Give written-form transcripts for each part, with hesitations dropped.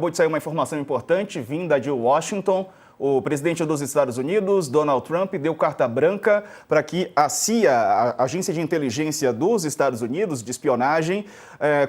Acabou de sair uma informação importante vinda de Washington. O presidente dos Estados Unidos, Donald Trump, deu carta branca para que a CIA, a Agência de Inteligência dos Estados Unidos, de espionagem,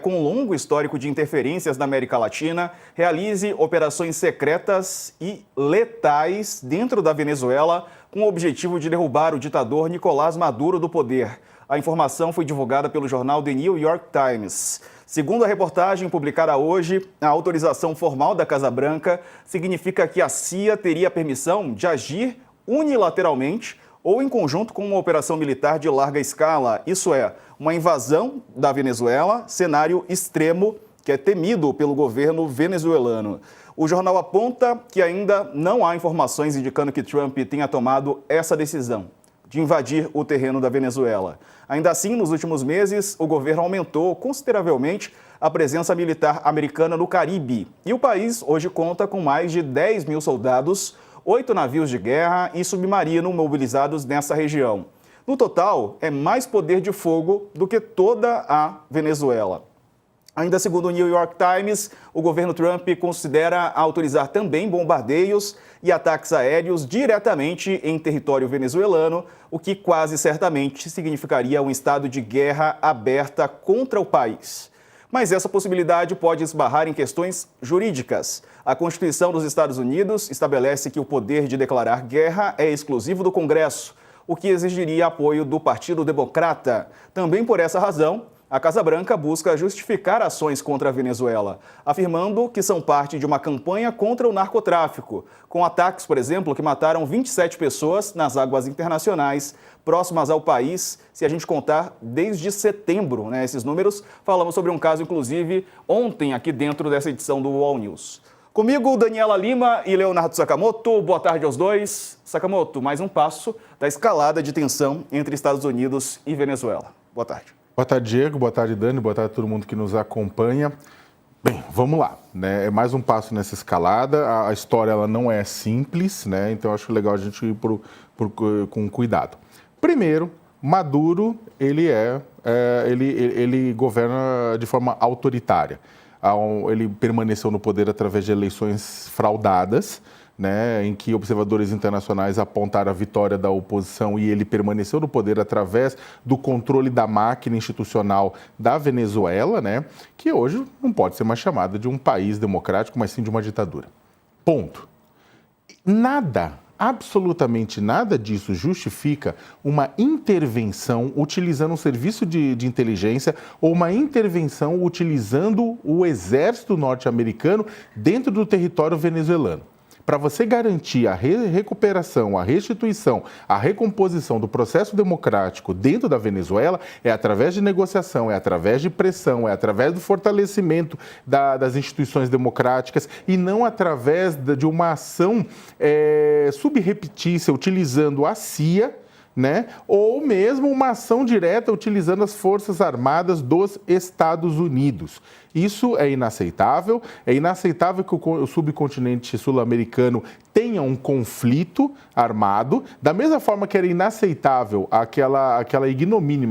com um longo histórico de interferências na América Latina, realize operações secretas e letais dentro da Venezuela, com o objetivo de derrubar o ditador Nicolás Maduro do poder. A informação foi divulgada pelo jornal The New York Times. Segundo a reportagem publicada hoje, a autorização formal da Casa Branca significa que a CIA teria permissão de agir unilateralmente ou em conjunto com uma operação militar de larga escala. Isso é, uma invasão da Venezuela, cenário extremo que é temido pelo governo venezuelano. O jornal aponta que ainda não há informações indicando que Trump tenha tomado essa decisão de invadir o terreno da Venezuela. Ainda assim, nos últimos meses, o governo aumentou consideravelmente a presença militar americana no Caribe. E o país hoje conta com mais de 10 mil soldados, 8 navios de guerra e submarino mobilizados nessa região. No total, é mais poder de fogo do que toda a Venezuela. Ainda segundo o New York Times, o governo Trump considera autorizar também bombardeios e ataques aéreos diretamente em território venezuelano, o que quase certamente significaria um estado de guerra aberta contra o país. Mas essa possibilidade pode esbarrar em questões jurídicas. A Constituição dos Estados Unidos estabelece que o poder de declarar guerra é exclusivo do Congresso, o que exigiria apoio do Partido Democrata. Também por essa razão, a Casa Branca busca justificar ações contra a Venezuela, afirmando que são parte de uma campanha contra o narcotráfico, com ataques, por exemplo, que mataram 27 pessoas nas águas internacionais próximas ao país, se a gente contar desde setembro, né? Esses números, falamos sobre um caso, inclusive, ontem aqui dentro dessa edição do UOL News. Comigo, Daniela Lima e Leonardo Sakamoto. Boa tarde aos dois. Sakamoto, mais um passo da escalada de tensão entre Estados Unidos e Venezuela. Boa tarde. Boa tarde, Diego. Boa tarde, Dani. Boa tarde a todo mundo que nos acompanha. Bem, vamos lá, né? É mais um passo nessa escalada. A história ela não é simples, né? Então acho legal a gente ir com cuidado. Primeiro, Maduro ele governa de forma autoritária. Ele permaneceu no poder através de eleições fraudadas, né, em que observadores internacionais apontaram a vitória da oposição e ele permaneceu no poder através do controle da máquina institucional da Venezuela, né, que hoje não pode ser mais chamada de um país democrático, mas sim de uma ditadura. Ponto. Nada, absolutamente nada disso justifica uma intervenção utilizando um serviço de inteligência ou uma intervenção utilizando o exército norte-americano dentro do território venezuelano. Para você garantir a recuperação, a restituição, a recomposição do processo democrático dentro da Venezuela, é através de negociação, é através de pressão, é através do fortalecimento das instituições democráticas e não através de uma ação subreptícia utilizando a CIA, né? Ou mesmo uma ação direta utilizando as Forças Armadas dos Estados Unidos. Isso é inaceitável que o subcontinente sul-americano tenha um conflito armado, da mesma forma que era inaceitável aquela ignomínia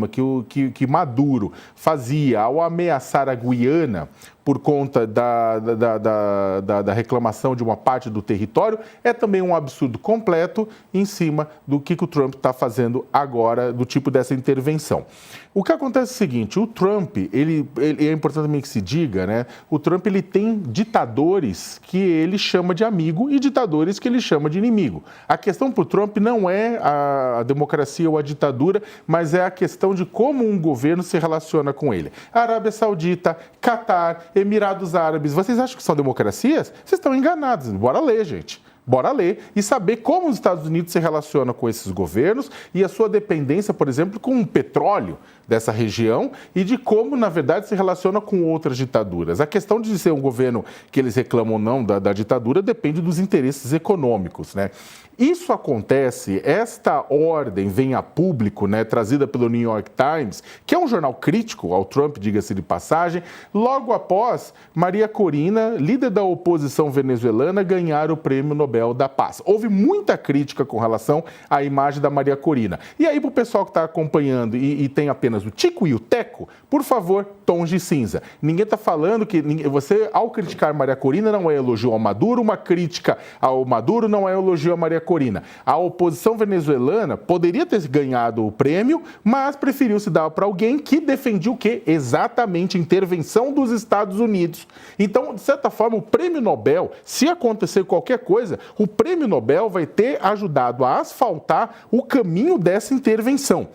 que Maduro fazia ao ameaçar a Guiana por conta da reclamação de uma parte do território, é também um absurdo completo em cima do que o Trump está fazendo agora, do tipo dessa intervenção. O que acontece é o seguinte, o Trump, ele é importante também que se diga, né? O Trump ele tem ditadores que ele chama de amigo e ditadores que ele chama de inimigo. A questão para o Trump não é a democracia ou a ditadura, mas é a questão de como um governo se relaciona com ele. Arábia Saudita, Catar, Emirados Árabes, vocês acham que são democracias? Vocês estão enganados. Bora ler, gente. Bora ler e saber como os Estados Unidos se relacionam com esses governos e a sua dependência, por exemplo, com o petróleo dessa região e de como, na verdade, se relaciona com outras ditaduras. A questão de ser um governo que eles reclamam ou não da ditadura depende dos interesses econômicos, né? Isso acontece, esta ordem vem a público, né, trazida pelo New York Times, que é um jornal crítico ao Trump, diga-se de passagem, logo após Maria Corina, líder da oposição venezuelana, ganhar o Prêmio Nobel Nobel da Paz. Houve muita crítica com relação à imagem da Maria Corina. E aí, para o pessoal que está acompanhando e tem apenas o tico e o teco, por favor, tons de cinza. Ninguém está falando que você, ao criticar Maria Corina, não é elogio ao Maduro, uma crítica ao Maduro não é elogio a Maria Corina. A oposição venezuelana poderia ter ganhado o prêmio, mas preferiu se dar para alguém que defendia o quê? Exatamente, intervenção dos Estados Unidos. Então, de certa forma, o prêmio Nobel, se acontecer qualquer coisa, o prêmio Nobel vai ter ajudado a asfaltar o caminho dessa intervenção.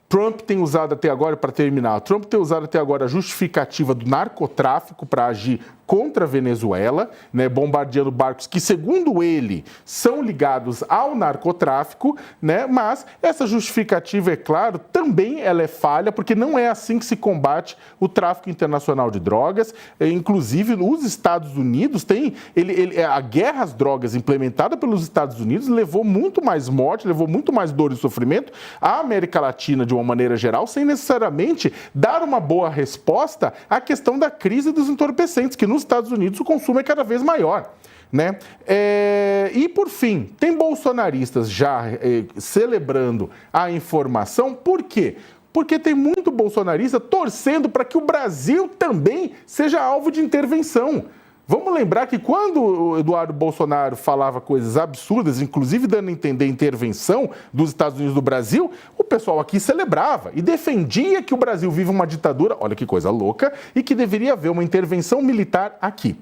Trump tem usado até agora, para terminar, Trump tem usado até agora a justificativa do narcotráfico para agir contra a Venezuela, né, bombardeando barcos que, segundo ele, são ligados ao narcotráfico, né, mas essa justificativa, é claro, também ela é falha, porque não é assim que se combate o tráfico internacional de drogas. Inclusive, os Estados Unidos têm... a guerra às drogas implementada pelos Estados Unidos levou muito mais morte, levou muito mais dor e sofrimento à América Latina, de uma maneira geral, sem necessariamente dar uma boa resposta à questão da crise dos entorpecentes, que nos Estados Unidos o consumo é cada vez maior. Né? E, por fim, tem bolsonaristas já celebrando a informação. Por quê? Porque tem muito bolsonarista torcendo para que o Brasil também seja alvo de intervenção. Vamos lembrar que quando o Eduardo Bolsonaro falava coisas absurdas, inclusive dando a entender intervenção dos Estados Unidos do Brasil, o pessoal aqui celebrava e defendia que o Brasil vive uma ditadura, olha que coisa louca, e que deveria haver uma intervenção militar aqui.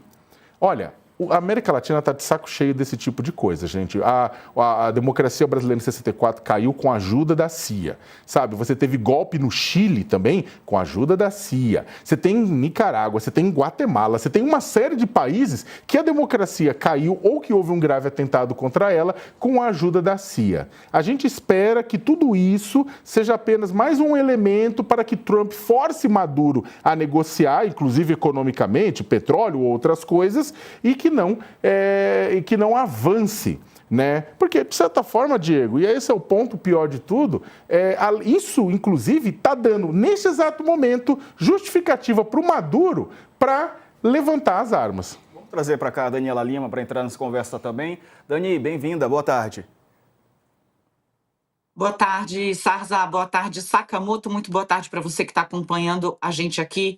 Olha, a América Latina está de saco cheio desse tipo de coisa, gente. A democracia brasileira em 64 caiu com a ajuda da CIA, sabe? Você teve golpe no Chile também com a ajuda da CIA. Você tem Nicarágua, você tem Guatemala, você tem uma série de países que a democracia caiu ou que houve um grave atentado contra ela com a ajuda da CIA. A gente espera que tudo isso seja apenas mais um elemento para que Trump force Maduro a negociar, inclusive economicamente, petróleo ou outras coisas, e que não avance, né? Porque, de certa forma, Diego, e esse é o ponto pior de tudo, isso, inclusive, está dando, nesse exato momento, justificativa para o Maduro para levantar as armas. Vamos trazer para cá a Daniela Lima para entrar nessa conversa também. Dani, bem-vinda, boa tarde. Boa tarde, Sarza. Boa tarde, Sakamoto. Muito boa tarde para você que está acompanhando a gente aqui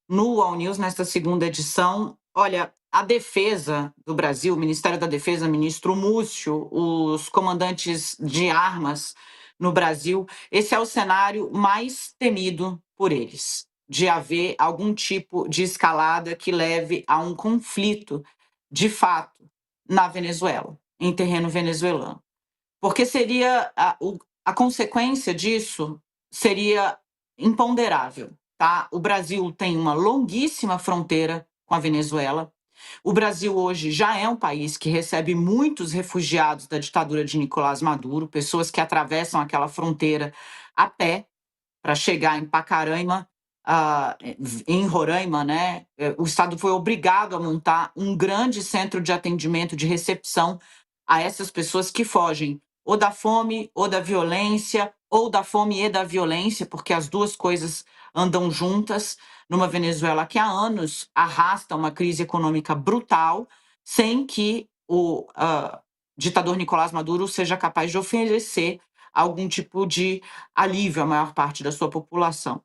no All News, nesta segunda edição. Olha, a defesa do Brasil, o Ministério da Defesa, ministro Múcio, os comandantes de armas no Brasil, esse é o cenário mais temido por eles, de haver algum tipo de escalada que leve a um conflito, de fato, na Venezuela, em terreno venezuelano. Porque seria a consequência disso seria imponderável, tá? O Brasil tem uma longuíssima fronteira com a Venezuela. O Brasil hoje já é um país que recebe muitos refugiados da ditadura de Nicolás Maduro, pessoas que atravessam aquela fronteira a pé para chegar em Pacaraima, em Roraima, né? O Estado foi obrigado a montar um grande centro de atendimento, de recepção a essas pessoas que fogem ou da fome, ou da violência, ou da fome e da violência, porque as duas coisas andam juntas numa Venezuela que há anos arrasta uma crise econômica brutal, sem que o ditador Nicolás Maduro seja capaz de oferecer algum tipo de alívio à maior parte da sua população.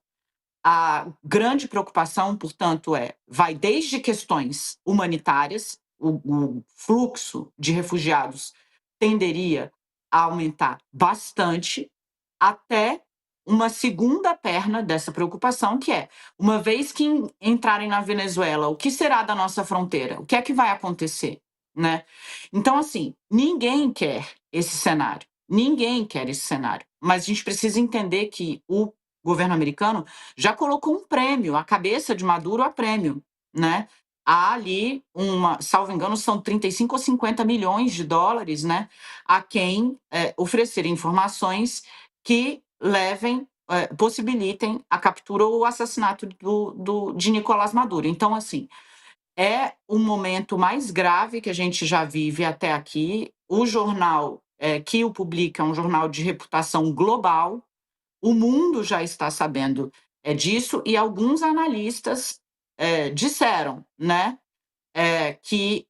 A grande preocupação, portanto, vai desde questões humanitárias, o fluxo de refugiados tenderia a aumentar bastante, até uma segunda perna dessa preocupação, que é, uma vez que entrarem na Venezuela, o que será da nossa fronteira? O que é que vai acontecer? Né? Então, assim, ninguém quer esse cenário. Ninguém quer esse cenário. Mas a gente precisa entender que o governo americano já colocou um prêmio, a cabeça de Maduro a prêmio, né? Há ali salvo engano, são 35 ou 50 milhões de dólares, né? A quem oferecer informações que possibilitem a captura ou o assassinato de Nicolás Maduro. Então, assim, é o momento mais grave que a gente já vive até aqui. O jornal que o publica é um jornal de reputação global. O mundo já está sabendo disso, e alguns analistas disseram, né, que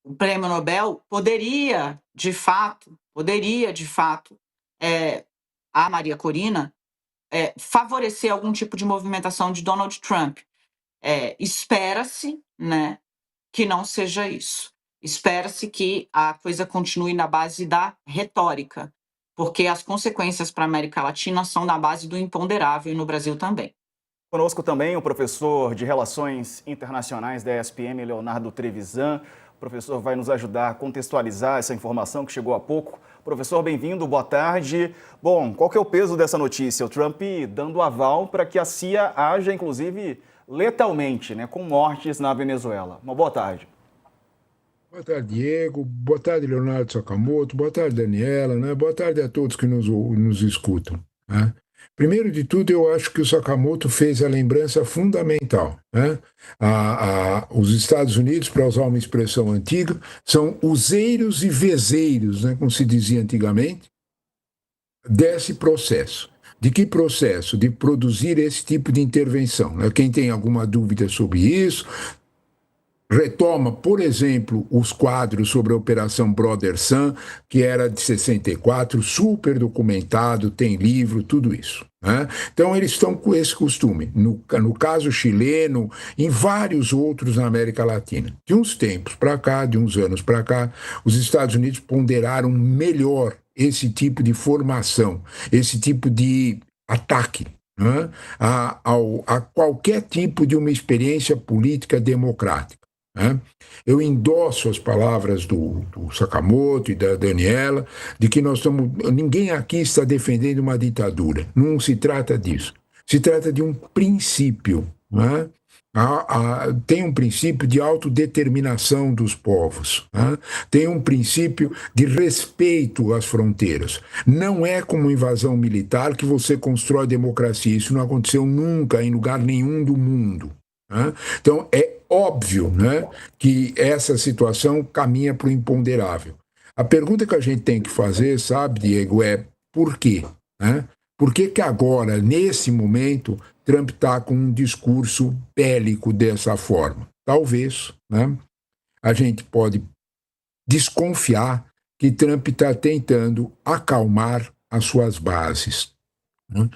o prêmio Nobel poderia, de fato, a Maria Corina favorecer algum tipo de movimentação de Donald Trump. Espera-se, né, que não seja isso. Espera-se que a coisa continue na base da retórica, porque as consequências para a América Latina são na base do imponderável e no Brasil também. Conosco também o professor de Relações Internacionais da ESPM, Leonardo Trevisan. O professor vai nos ajudar a contextualizar essa informação que chegou há pouco. Professor, bem-vindo, boa tarde. Bom, qual que é o peso dessa notícia? O Trump dando aval para que a CIA haja, inclusive, letalmente, né, com mortes na Venezuela. Uma boa tarde. Boa tarde, Diego. Boa tarde, Leonardo Sakamoto. Boa tarde, Daniela, né? Boa tarde a todos que nos escutam, né? Primeiro de tudo, eu acho que o Sakamoto fez a lembrança fundamental, né? Os Estados Unidos, para usar uma expressão antiga, são useiros e vezeiros, né, como se dizia antigamente, desse processo. De que processo? De produzir esse tipo de intervenção, né? Quem tem alguma dúvida sobre isso, retoma, por exemplo, os quadros sobre a Operação Brother Sun, que era de 64, super documentado, tem livro, tudo isso, né? Então, eles estão com esse costume. No caso chileno, em vários outros na América Latina. De uns tempos para cá, de uns anos para cá, os Estados Unidos ponderaram melhor esse tipo de formação, esse tipo de ataque, né, a qualquer tipo de uma experiência política democrática. Eu endosso as palavras do Sakamoto e da Daniela, de que ninguém aqui está defendendo uma ditadura. Não se trata disso. Se trata de um princípio, né? Tem um princípio de autodeterminação dos povos, né? Tem um princípio de respeito às fronteiras. Não é como invasão militar que você constrói democracia. Isso não aconteceu nunca em lugar nenhum do mundo. Então, é óbvio, né, que essa situação caminha para o imponderável. A pergunta que a gente tem que fazer, sabe, Diego, é por quê? Né? Por que agora, nesse momento, Trump está com um discurso bélico dessa forma? Talvez, né, a gente pode desconfiar que Trump está tentando acalmar as suas bases. Né?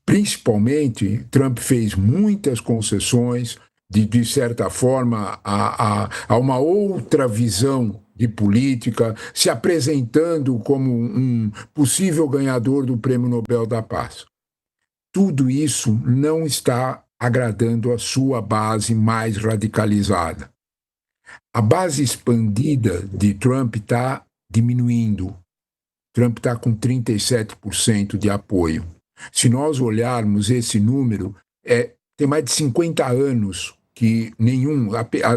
Principalmente, Trump fez muitas concessões, de certa forma, a uma outra visão de política, se apresentando como um possível ganhador do Prêmio Nobel da Paz. Tudo isso não está agradando a sua base mais radicalizada. A base expandida de Trump está diminuindo. Trump está com 37% de apoio. Se nós olharmos esse número, tem mais de 50 anos que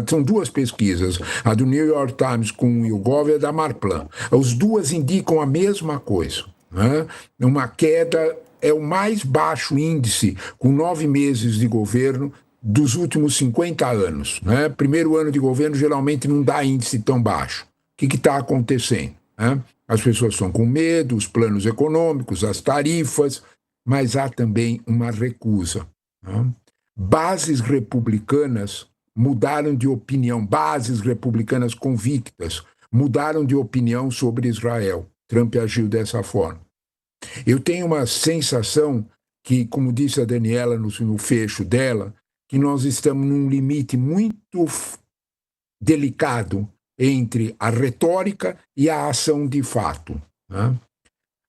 são duas pesquisas, a do New York Times com o YouGov e a da Marplan. As duas indicam a mesma coisa, né? Uma queda, é o mais baixo índice com 9 meses de governo dos últimos 50 anos. Né? Primeiro ano de governo geralmente não dá índice tão baixo. O que está acontecendo? Né? As pessoas estão com medo, os planos econômicos, as tarifas, mas há também uma recusa. Né? Bases republicanas mudaram de opinião, bases republicanas convictas mudaram de opinião sobre Israel. Trump agiu dessa forma. Eu tenho uma sensação que, como disse a Daniela no fecho dela, que nós estamos num limite muito delicado entre a retórica e a ação de fato. Né?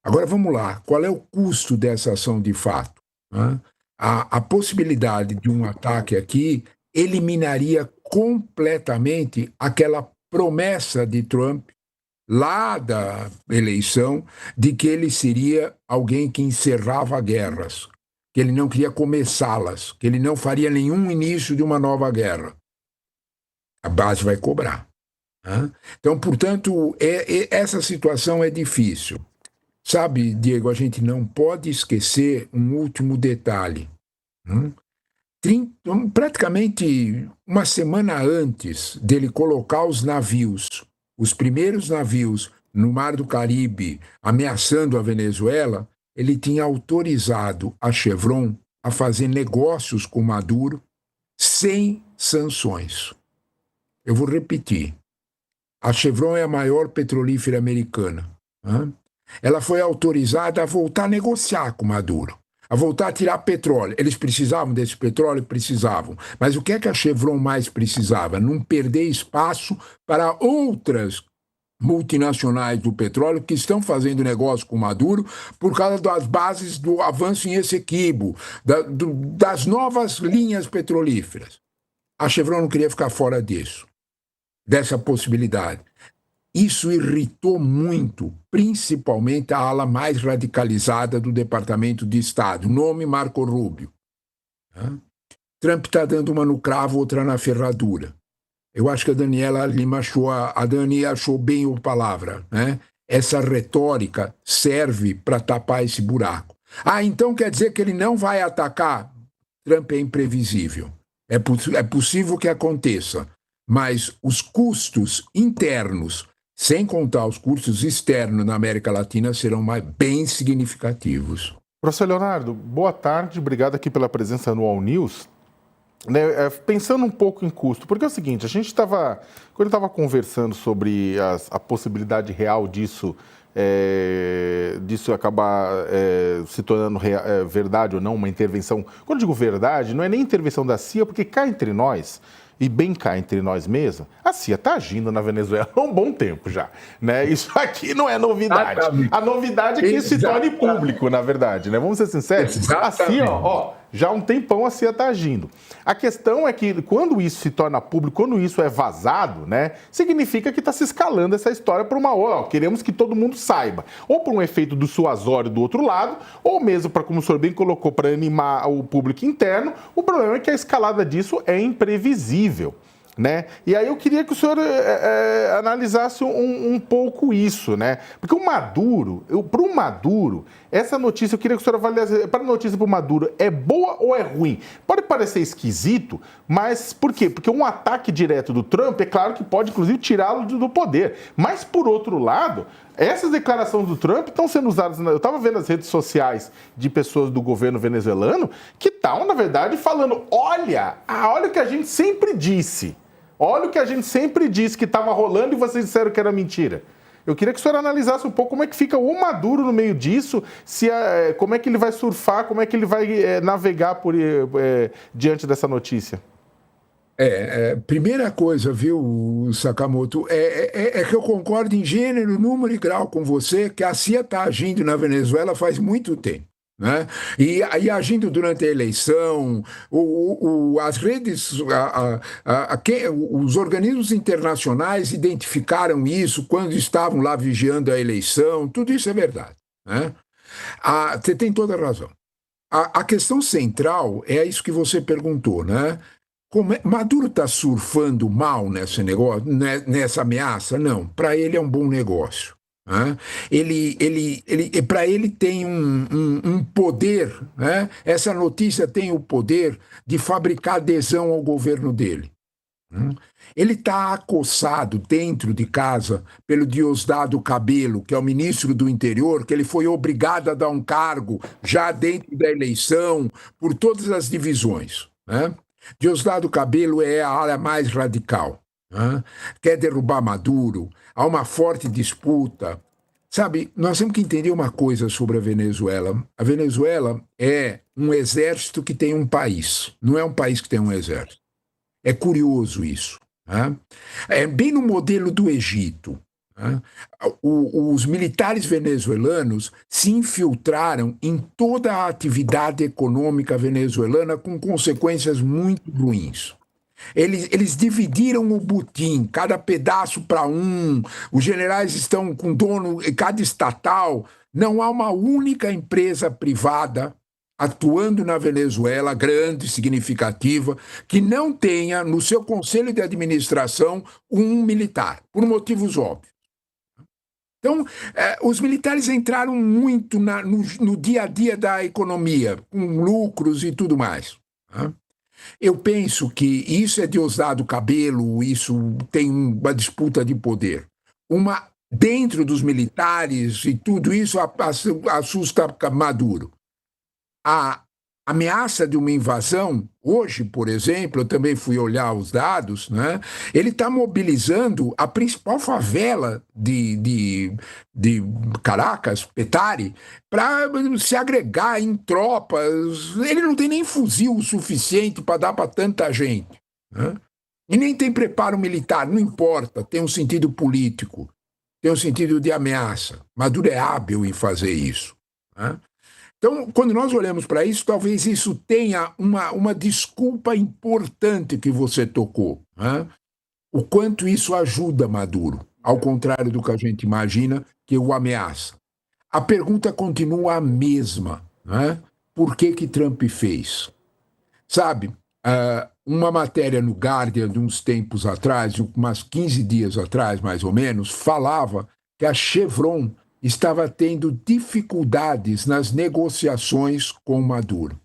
Agora vamos lá, qual é o custo dessa ação de fato? Né? A possibilidade de um ataque aqui eliminaria completamente aquela promessa de Trump lá da eleição de que ele seria alguém que encerrava guerras, que ele não queria começá-las, que ele não faria nenhum início de uma nova guerra. A base vai cobrar. Né? Então, portanto, essa situação é difícil. Sabe, Diego, a gente não pode esquecer um último detalhe. Praticamente uma semana antes dele colocar os navios, os primeiros navios no Mar do Caribe, ameaçando a Venezuela, ele tinha autorizado a Chevron a fazer negócios com Maduro sem sanções. Eu vou repetir. A Chevron é a maior petrolífera americana. Né? Ela foi autorizada a voltar a negociar com Maduro, a voltar a tirar petróleo. Eles precisavam desse petróleo? Precisavam. Mas o que é que a Chevron mais precisava? Não perder espaço para outras multinacionais do petróleo que estão fazendo negócio com Maduro por causa das bases do avanço em Essequibo, das novas linhas petrolíferas. A Chevron não queria ficar fora disso, dessa possibilidade. Isso irritou muito, principalmente a ala mais radicalizada do Departamento de Estado, nome Marco Rubio. Trump está dando uma no cravo, outra na ferradura. Eu acho que a Daniela Lima a Dani achou bem a palavra, né? Essa retórica serve para tapar esse buraco. Então quer dizer que ele não vai atacar? Trump é imprevisível. É possível que aconteça, mas os custos internos, sem contar os custos externos na América Latina, serão bem significativos. Professor Leonardo, boa tarde, obrigado aqui pela presença no All News. Pensando um pouco em custo, porque é o seguinte, quando eu estava conversando sobre a possibilidade real disso acabar se tornando verdade ou não, uma intervenção. Quando eu digo verdade, não é nem intervenção da CIA, porque cá entre nós, e bem cá entre nós mesmos, a CIA está agindo na Venezuela há um bom tempo já. Né? Isso aqui não é novidade. A novidade é que isso se torne público, na verdade. Né? Vamos ser sinceros. A CIA, já há um tempão a CIA está agindo. A questão é que quando isso se torna público, quando isso é vazado, né, significa que está se escalando essa história para uma hora. Queremos que todo mundo saiba. Ou por um efeito do suasório do outro lado, ou mesmo para, como o senhor bem colocou, para animar o público interno. O problema é que a escalada disso é imprevisível. Né? E aí eu queria que o senhor analisasse um pouco isso, né? Porque o Maduro, para o Maduro, essa notícia, eu queria que o senhor avaliasse, para a notícia para o Maduro, é boa ou é ruim? Pode parecer esquisito, mas por quê? Porque um ataque direto do Trump, é claro que pode, inclusive, tirá-lo do poder. Mas, por outro lado, essas declarações do Trump estão sendo usadas, eu estava vendo as redes sociais de pessoas do governo venezuelano que estão, na verdade, falando, olha o que a gente sempre disse. Olha o que a gente sempre disse que estava rolando e vocês disseram que era mentira. Eu queria que o senhor analisasse um pouco como é que fica o Maduro no meio disso, como é que ele vai surfar, como é que ele vai navegar diante dessa notícia. Primeira coisa, viu, Sakamoto, é que eu concordo em gênero, número e grau com você, que a CIA está agindo na Venezuela faz muito tempo. Né? E agindo durante a eleição, as redes, os organismos internacionais identificaram isso quando estavam lá vigiando a eleição, tudo isso é verdade. Né? Você tem toda a razão. A questão central é isso que você perguntou, né? Maduro está surfando mal nesse negócio, nessa ameaça? Não, para ele é um bom negócio. Para ele tem um poder, né? Essa notícia tem o poder de fabricar adesão ao governo dele. Ele está acossado dentro de casa pelo Diosdado Cabello, que é o ministro do interior, que ele foi obrigado a dar um cargo já dentro da eleição por todas as divisões. Né? Diosdado Cabello é a ala mais radical. Quer derrubar Maduro, há uma forte disputa. Sabe, nós temos que entender uma coisa sobre a Venezuela. A Venezuela é um exército que tem um país, não é um país que tem um exército. É curioso isso. É bem no modelo do Egito. Os militares venezuelanos se infiltraram em toda a atividade econômica venezuelana com consequências muito ruins. Eles dividiram o butim, cada pedaço para os generais estão com dono em cada estatal. Não há uma única empresa privada atuando na Venezuela, grande, significativa, que não tenha no seu conselho de administração um militar, por motivos óbvios. Então, os militares entraram muito no dia a dia da economia, com lucros e tudo mais. Eu penso que isso é Diosdado Cabello, isso tem uma disputa de poder. Dentro dos militares e tudo isso assusta Maduro. ameaça de uma invasão, hoje, por exemplo, eu também fui olhar os dados, né? Ele está mobilizando a principal favela de Caracas, Petare, para se agregar em tropas. Ele não tem nem fuzil o suficiente para dar para tanta gente, né? E nem tem preparo militar, não importa, tem um sentido político, tem um sentido de ameaça. Maduro é hábil em fazer isso, né? Então, quando nós olhamos para isso, talvez isso tenha uma desculpa importante que você tocou, né? O quanto isso ajuda Maduro, ao contrário do que a gente imagina, que o ameaça. A pergunta continua a mesma, né? Por que Trump fez? Sabe, uma matéria no Guardian de uns tempos atrás, umas 15 dias atrás, mais ou menos, falava que a Chevron estava tendo dificuldades nas negociações com Maduro.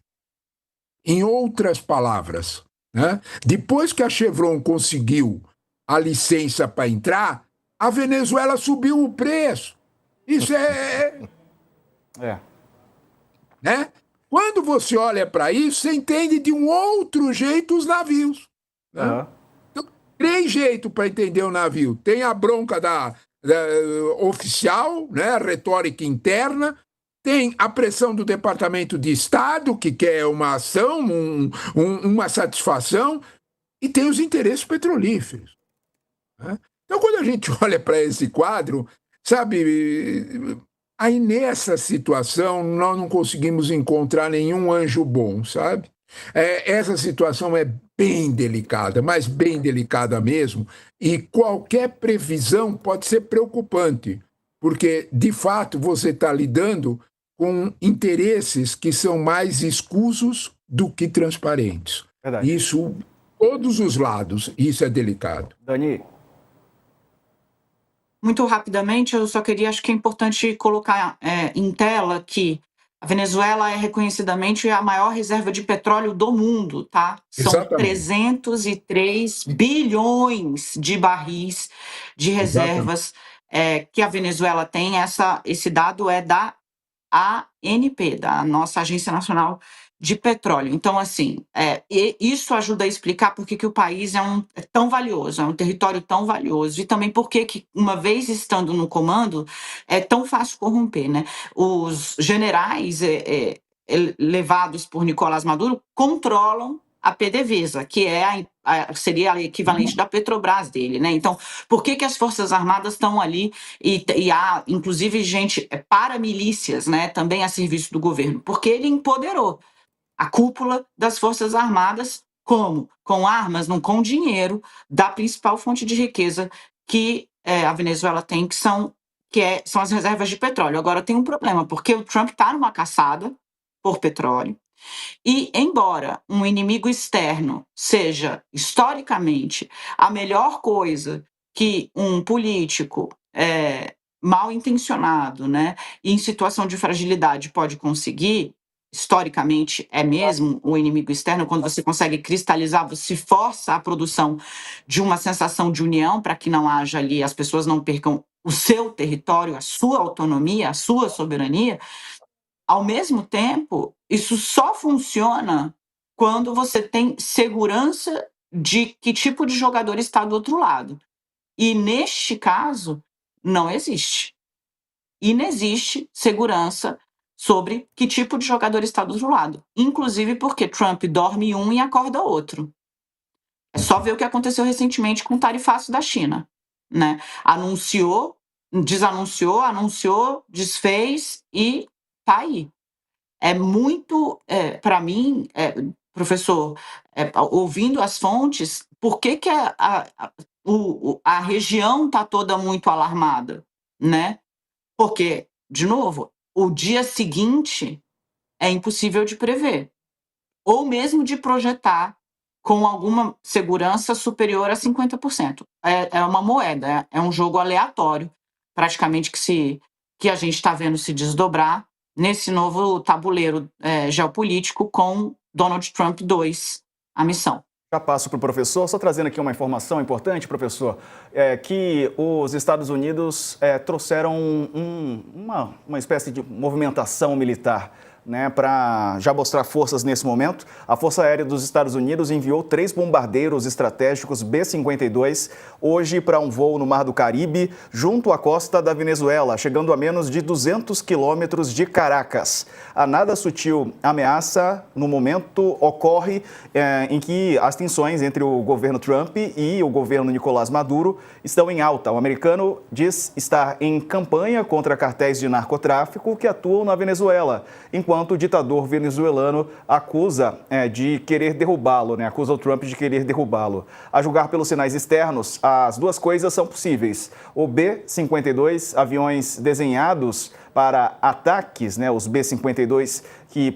Em outras palavras, né, depois que a Chevron conseguiu a licença para entrar, a Venezuela subiu o preço. Isso né? Quando você olha para isso, você entende de um outro jeito os navios, né? Então, 3 jeitos para entender o navio. Tem a bronca da oficial, né, a retórica interna, tem a pressão do Departamento de Estado, que quer uma ação, uma satisfação, e tem os interesses petrolíferos, né? Então, quando a gente olha para esse quadro, sabe, aí nessa situação nós não conseguimos encontrar nenhum anjo bom, sabe? Essa situação é bem delicada, mas bem delicada mesmo, e qualquer previsão pode ser preocupante, porque, de fato, você está lidando com interesses que são mais escusos do que transparentes. Verdade. Isso, todos os lados, isso é delicado. Dani? Muito rapidamente, eu só queria, acho que é importante colocar em tela que a Venezuela é reconhecidamente a maior reserva de petróleo do mundo, tá? São Exatamente. 303 bilhões de barris de reservas que a Venezuela tem. Esse dado é da ANP, da nossa Agência Nacional de Petróleo. Então, assim, isso ajuda a explicar por que o país é tão valioso, é um território tão valioso, e também por que, uma vez estando no comando, é tão fácil corromper, né? Os generais levados por Nicolás Maduro controlam a PDVSA, que seria a equivalente da Petrobras dele, né? Então, por que as Forças Armadas estão ali e há, inclusive, gente paramilícias, né, também a serviço do governo? Porque ele empoderou a cúpula das Forças Armadas, como? Com armas, não com dinheiro, da principal fonte de riqueza que a Venezuela tem, que são as reservas de petróleo. Agora, tem um problema, porque o Trump está numa caçada por petróleo, e, embora um inimigo externo seja, historicamente, a melhor coisa que um político mal intencionado, né, em situação de fragilidade pode conseguir, historicamente é mesmo o inimigo externo, quando você consegue cristalizar, você força a produção de uma sensação de união para que não haja ali, as pessoas não percam o seu território, a sua autonomia, a sua soberania. Ao mesmo tempo, isso só funciona quando você tem segurança de que tipo de jogador está do outro lado. E, neste caso, não existe. Inexiste segurança sobre que tipo de jogador está do outro lado. Inclusive porque Trump dorme um e acorda outro. É só ver o que aconteceu recentemente com o tarifaço da China, né? Anunciou, desanunciou, anunciou, desfez e tá aí. É muito, para mim, professor, ouvindo as fontes, por que a região está toda muito alarmada, né? Porque, de novo, o dia seguinte é impossível de prever, ou mesmo de projetar com alguma segurança superior a 50%. É uma moeda, é um jogo aleatório, praticamente, que a gente está vendo se desdobrar nesse novo tabuleiro geopolítico com Donald Trump 2, a missão. Já passo para o professor, só trazendo aqui uma informação importante, professor, que os Estados Unidos trouxeram uma espécie de movimentação militar né, para já mostrar forças nesse momento, a Força Aérea dos Estados Unidos enviou 3 bombardeiros estratégicos B-52 hoje para um voo no Mar do Caribe, junto à costa da Venezuela, chegando a menos de 200 quilômetros de Caracas. A nada sutil ameaça, no momento, ocorre em que as tensões entre o governo Trump e o governo Nicolás Maduro estão em alta. O americano diz estar em campanha contra cartéis de narcotráfico que atuam na Venezuela, enquanto o ditador venezuelano acusa de querer derrubá-lo, né? Acusa o Trump de querer derrubá-lo. A julgar pelos sinais externos, as duas coisas são possíveis. O B-52, aviões desenhados para ataques, né? Os B-52 que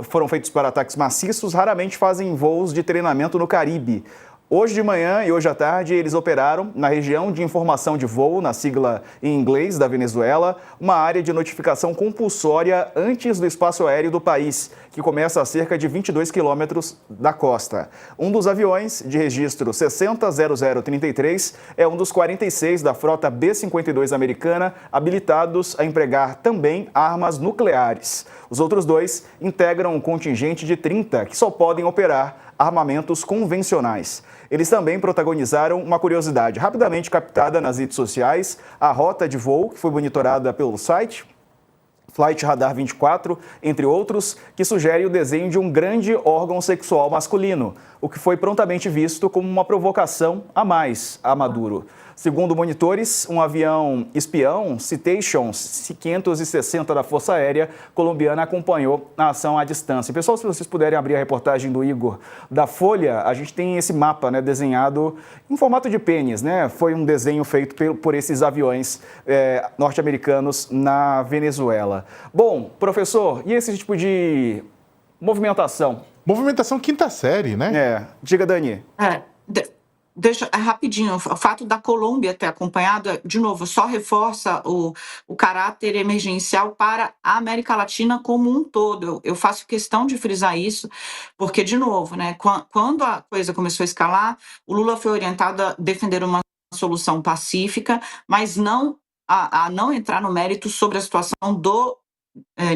foram feitos para ataques maciços, raramente fazem voos de treinamento no Caribe. Hoje de manhã e hoje à tarde, eles operaram na região de informação de voo, na sigla em inglês da Venezuela, uma área de notificação compulsória antes do espaço aéreo do país, que começa a cerca de 22 quilômetros da costa. Um dos aviões, de registro 600033, é um dos 46 da frota B-52 americana, habilitados a empregar também armas nucleares. Os outros 2 integram um contingente de 30, que só podem operar armamentos convencionais. Eles também protagonizaram uma curiosidade rapidamente captada nas redes sociais, a rota de voo, que foi monitorada pelo site Flight Radar 24, entre outros, que sugere o desenho de um grande órgão sexual masculino, o que foi prontamente visto como uma provocação a mais a Maduro. Segundo monitores, um avião espião, Citation 560 da Força Aérea colombiana, acompanhou a ação à distância. Pessoal, se vocês puderem abrir a reportagem do Igor da Folha, a gente tem esse mapa, né, desenhado em formato de pênis, né? Foi um desenho feito por esses aviões norte-americanos na Venezuela. Bom, professor, e esse tipo de movimentação? Movimentação quinta série, né? Diga, Dani. Deixa rapidinho, o fato da Colômbia ter acompanhado, de novo, só reforça o caráter emergencial para a América Latina como um todo. Eu faço questão de frisar isso, porque, de novo, né, quando a coisa começou a escalar, o Lula foi orientado a defender uma solução pacífica, mas não a não entrar no mérito sobre a situação do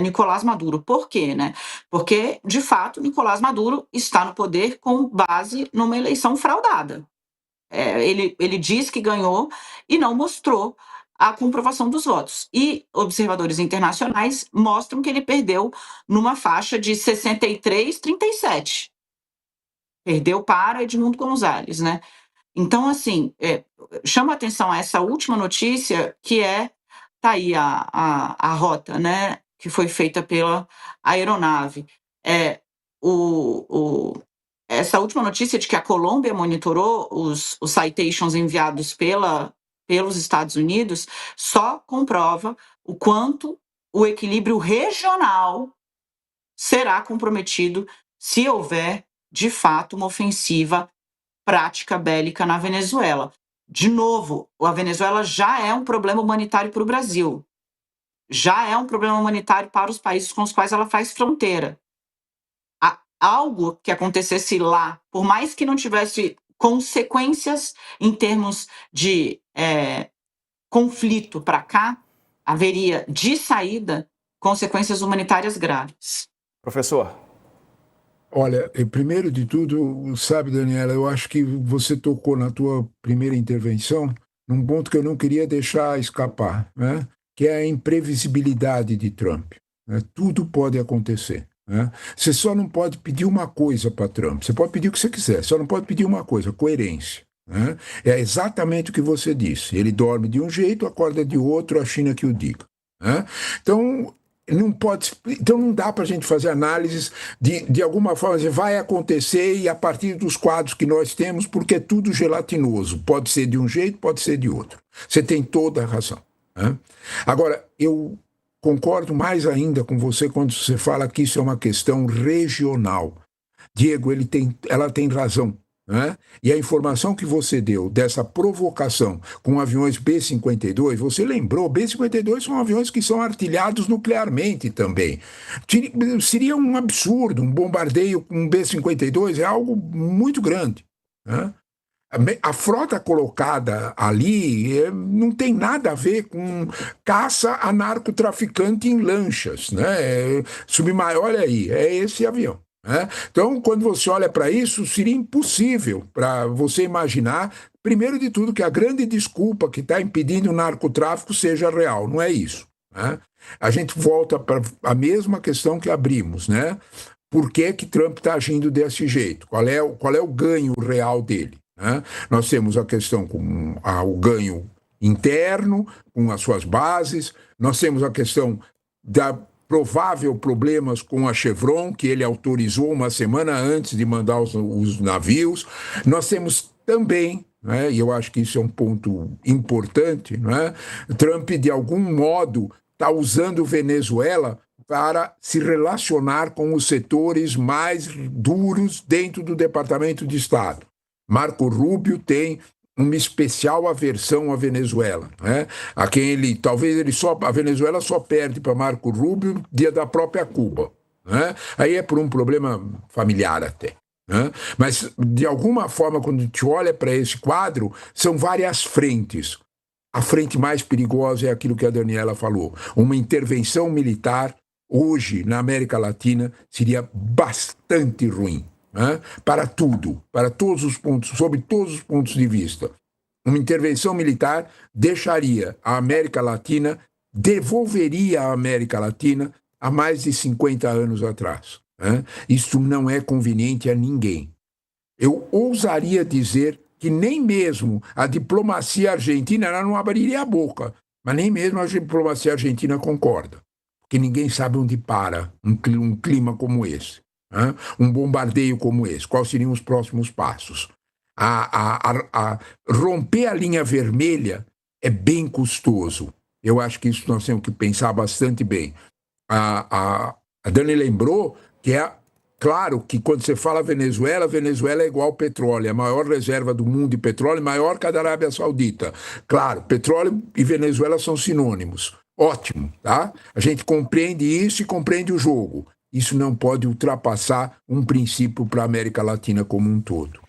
Nicolás Maduro. Por quê, né? Porque, de fato, Nicolás Maduro está no poder com base numa eleição fraudada. Ele diz que ganhou e não mostrou a comprovação dos votos. E observadores internacionais mostram que ele perdeu numa faixa de 63-37. Perdeu para Edmundo Gonzalez, né? Então, assim, chama atenção essa última notícia, que tá aí a rota, né, que foi feita pela aeronave. Essa última notícia de que a Colômbia monitorou os citations enviados pelos Estados Unidos só comprova o quanto o equilíbrio regional será comprometido se houver, de fato, uma ofensiva prática bélica na Venezuela. De novo, a Venezuela já é um problema humanitário para o Brasil, já é um problema humanitário para os países com os quais ela faz fronteira. Algo que acontecesse lá, por mais que não tivesse consequências em termos de conflito para cá, haveria, de saída, consequências humanitárias graves. Professor. Olha, primeiro de tudo, sabe, Daniela, eu acho que você tocou na tua primeira intervenção num ponto que eu não queria deixar escapar, né? Que é a imprevisibilidade de Trump. Né? Tudo pode acontecer. Né? Você só não pode pedir uma coisa para Trump. Você pode pedir o que você quiser, só não pode pedir uma coisa: coerência. Né? É exatamente o que você disse. Ele dorme de um jeito, acorda de outro, a China que o diga. Né? Então, não dá para a gente fazer análises de alguma forma, vai acontecer e a partir dos quadros que nós temos, porque é tudo gelatinoso. Pode ser de um jeito, pode ser de outro. Você tem toda a razão. Né? Agora, eu concordo mais ainda com você quando você fala que isso é uma questão regional. Diego, ela tem razão. Né? E a informação que você deu dessa provocação com aviões B-52, você lembrou, B-52 são aviões que são artilhados nuclearmente também. Seria um absurdo, um bombardeio com um B-52 é algo muito grande. Né? A frota colocada ali não tem nada a ver com caça a narcotraficante em lanchas, né? Olha aí, é esse avião. Né? Então, quando você olha para isso, seria impossível para você imaginar, primeiro de tudo, que a grande desculpa que está impedindo o narcotráfico seja real. Não é isso. Né? A gente volta para a mesma questão que abrimos, né? Por que Trump está agindo desse jeito? Qual é o ganho real dele? Né? Nós temos a questão com o ganho interno, com as suas bases, nós temos a questão da provável problemas com a Chevron, que ele autorizou uma semana antes de mandar os navios. Nós temos também, né, e eu acho que isso é um ponto importante, né, Trump, de algum modo, está usando Venezuela para se relacionar com os setores mais duros dentro do Departamento de Estado. Marco Rubio tem uma especial aversão à Venezuela, né? A Venezuela só perde para Marco Rubio dia da própria Cuba, né? Aí é por um problema familiar até. Né? Mas, de alguma forma, quando a gente olha para esse quadro, são várias frentes. A frente mais perigosa é aquilo que a Daniela falou. Uma intervenção militar, hoje, na América Latina, seria bastante ruim. Né? Para tudo, para todos os pontos, sob todos os pontos de vista. Uma intervenção militar deixaria a América Latina, devolveria a América Latina há mais de 50 anos atrás. Né? Isso não é conveniente a ninguém. Eu ousaria dizer que nem mesmo a diplomacia argentina, ela não abriria a boca, mas nem mesmo a diplomacia argentina concorda, porque ninguém sabe onde para um clima como esse. Um bombardeio como esse, quais seriam os próximos passos? Romper a linha vermelha é bem custoso. Eu acho que isso nós temos que pensar bastante bem. A Dani lembrou que claro que quando você fala Venezuela é igual ao petróleo, é a maior reserva do mundo de petróleo, maior que a da Arábia Saudita. Claro, petróleo e Venezuela são sinônimos. Ótimo, tá? A gente compreende isso e compreende o jogo. Isso não pode ultrapassar um princípio para a América Latina como um todo.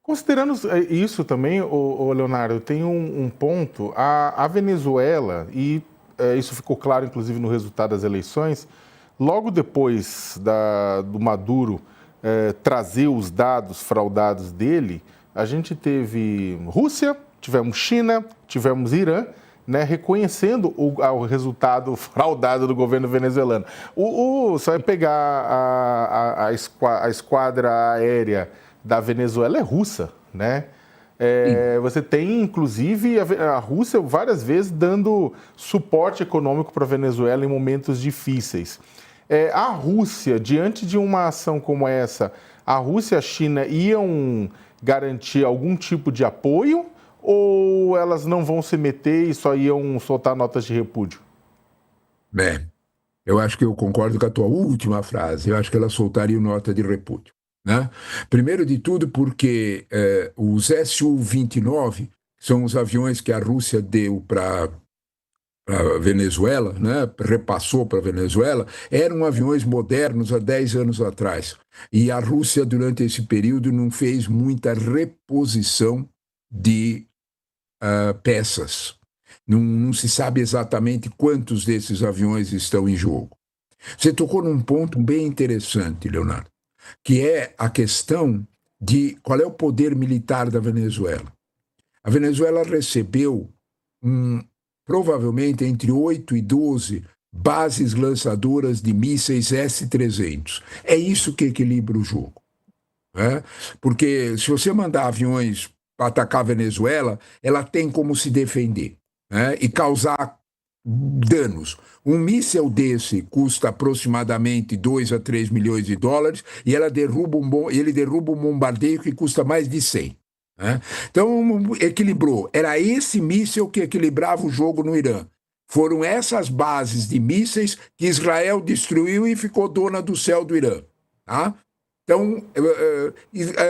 Considerando isso também, Leonardo, tem um ponto. A Venezuela, e isso ficou claro inclusive no resultado das eleições, logo depois do Maduro trazer os dados fraudados dele, a gente teve Rússia, tivemos China, tivemos Irã, né, reconhecendo o resultado fraudado do governo venezuelano. Você vai pegar a esquadra aérea da Venezuela é russa, né? Você tem, inclusive, a Rússia várias vezes dando suporte econômico para a Venezuela em momentos difíceis. A Rússia, diante de uma ação como essa, a Rússia e a China iam garantir algum tipo de apoio ou elas não vão se meter e só iam soltar notas de repúdio? Eu acho que eu concordo com a tua última frase. Eu acho que elas soltariam nota de repúdio. Né? Primeiro de tudo porque os Su-29 são os aviões que a Rússia deu para a Venezuela, né? Repassou para a Venezuela, eram aviões modernos há 10 anos atrás. E a Rússia, durante esse período, não fez muita reposição de peças. Não se sabe exatamente quantos desses aviões estão em jogo. Você tocou num ponto bem interessante, Leonardo, que é a questão de qual é o poder militar da Venezuela. A Venezuela recebeu provavelmente entre 8 e 12 bases lançadoras de mísseis S-300. É isso que equilibra o jogo. Né? Porque se você mandar aviões para atacar a Venezuela, ela tem como se defender, né? E causar danos. Um míssel desse custa aproximadamente 2 a 3 milhões de dólares e ele derruba um bombardeio que custa mais de 100. Né? Então, equilibrou. Era esse míssel que equilibrava o jogo no Irã. Foram essas bases de mísseis que Israel destruiu e ficou dona do céu do Irã. Tá? Então,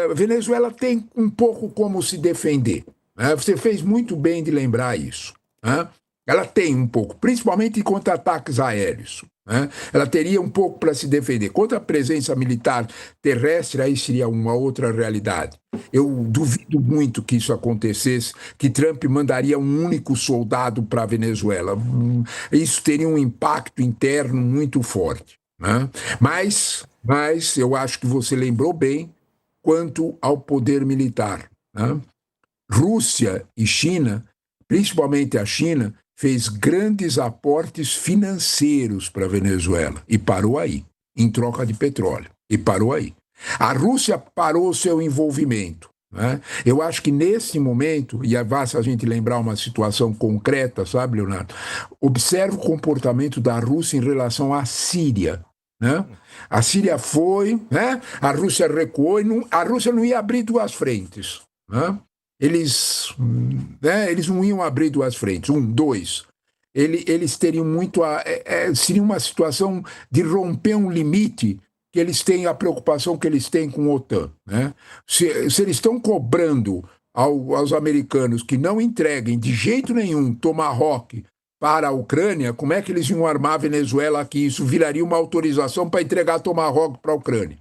a Venezuela tem um pouco como se defender. Né? Você fez muito bem de lembrar isso. Né? Ela tem um pouco, principalmente contra ataques aéreos. Né? Ela teria um pouco para se defender. Contra a presença militar terrestre, aí seria uma outra realidade. Eu duvido muito que isso acontecesse, que Trump mandaria um único soldado para a Venezuela. Isso teria um impacto interno muito forte. Né? Mas eu acho que você lembrou bem quanto ao poder militar. Né? Rússia e China, principalmente a China, fez grandes aportes financeiros para a Venezuela e parou aí, em troca de petróleo, e parou aí. A Rússia parou o seu envolvimento. Né? Eu acho que nesse momento, e basta a gente lembrar uma situação concreta, sabe, Leonardo? Observa o comportamento da Rússia em relação à Síria. Né? A Síria foi, né? A Rússia recuou, e a Rússia não ia abrir duas frentes. Né? Eles não iam abrir duas frentes. Dois. Eles teriam muito. Seria uma situação de romper um limite que eles têm, a preocupação que eles têm com a OTAN. Né? Se eles estão cobrando aos americanos que não entreguem de jeito nenhum Tomahawk para a Ucrânia, como é que eles iam armar a Venezuela aqui? Isso viraria uma autorização para entregar Tomahawk para a Ucrânia.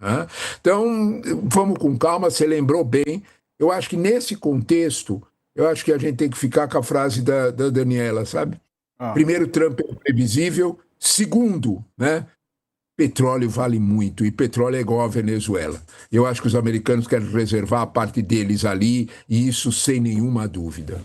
Né? Então, vamos com calma, você lembrou bem. Eu acho que nesse contexto, eu acho que a gente tem que ficar com a frase da Daniela, sabe? Primeiro, Trump é previsível. Segundo, né? Petróleo vale muito, e petróleo é igual à Venezuela. Eu acho que os americanos querem reservar a parte deles ali, e isso sem nenhuma dúvida.